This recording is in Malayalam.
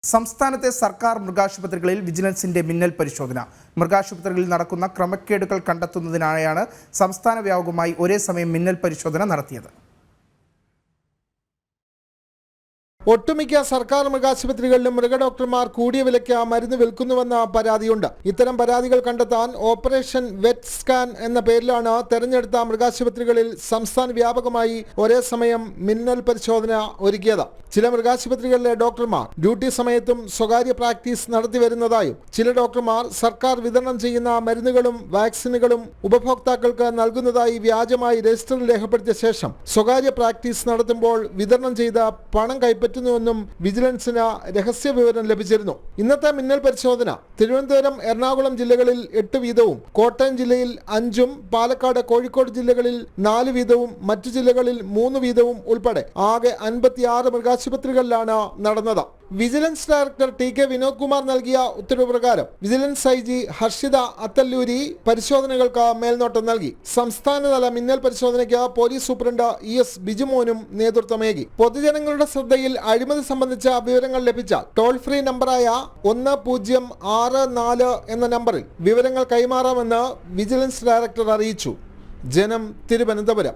സംസ്ഥാനത്തെ സർക്കാർ മൃഗാശുപത്രികളിൽ വിജിലൻസിന്റെ മിന്നൽ പരിശോധന. മൃഗാശുപത്രികളിൽ നടക്കുന്ന ക്രമക്കേടുകൾ കണ്ടെത്തുന്നതിനായാണ് സംസ്ഥാന വ്യാപകമായി ഒരേ സമയം മിന്നൽ പരിശോധന നടത്തിയത്. ഒട്ടുമിക്ക സർക്കാർ മൃഗാശുപത്രികളിലും മൃഗഡോക്ടർമാർ കൂടിയ വിലയ്ക്ക് മരുന്ന് വിൽക്കുന്നുവെന്ന പരാതിയുണ്ട്. ഇത്തരം പരാതികൾ കണ്ടെത്താൻ ഓപ്പറേഷൻ വെറ്റ് സ്കാൻ എന്ന പേരിലാണ് തെരഞ്ഞെടുത്ത മൃഗാശുപത്രികളിൽ സംസ്ഥാന വ്യാപകമായി ഒരേ സമയം മിന്നൽ പരിശോധന ഒരുക്കിയത്. ചില മൃഗാശുപത്രികളിലെ ഡോക്ടർമാർ ഡ്യൂട്ടി സമയത്തും സ്വകാര്യ പ്രാക്ടീസ് നടത്തിവരുന്നതായും ചില ഡോക്ടർമാർ സർക്കാർ വിതരണം ചെയ്യുന്ന മരുന്നുകളും വാക്സിനുകളും ഉപഭോക്താക്കൾക്ക് നൽകുന്നതായി വ്യാജമായി രജിസ്റ്ററിൽ രേഖപ്പെടുത്തിയ ശേഷം സ്വകാര്യ പ്രാക്ടീസ് നടത്തുമ്പോൾ വിതരണം ചെയ്ത പണം കൈപ്പറ്റുന്നുവെന്നും വിജിലൻസിന് രഹസ്യ വിവരം ലഭിച്ചിരുന്നു. ഇന്നത്തെ മിന്നൽ പരിശോധന തിരുവനന്തപുരം, എറണാകുളം ജില്ലകളിൽ 8 വീതവും, കോട്ടയം ജില്ലയിൽ 5ഉം, പാലക്കാട്, കോഴിക്കോട് ജില്ലകളിൽ 4 വീതവും, മറ്റു ജില്ലകളിൽ 3 വീതവും ഉൾപ്പെടെ ആകെ 56 മൃഗാശുപത്രികളിലാണ് നടന്നത്. Vigilance director TK. Vinod Kumar നൽകിയ ഉത്തരവ് പ്രകാരം വിജിലൻസ് ഐ.ജി. ഹർഷിത അത്തല്ലൂരി പരിശോധനകൾക്ക് മേൽനോട്ടം നൽകി. സംസ്ഥാനതല മിന്നൽ പരിശോധനയ്ക്ക് പോലീസ് സൂപ്രണ്ട് E.S. ബിജുമോനും നേതൃത്വമേകി. പൊതുജനങ്ങളുടെ ശ്രദ്ധയിൽ അഴിമതി സംബന്ധിച്ച വിവരങ്ങൾ ലഭിച്ചാൽ ടോൾ ഫ്രീ നമ്പറായ 1064 എന്ന നമ്പറിൽ വിവരങ്ങൾ കൈമാറാമെന്ന് വിജിലൻസ് ഡയറക്ടർ അറിയിച്ചു. ജനം, തിരുവനന്തപുരം.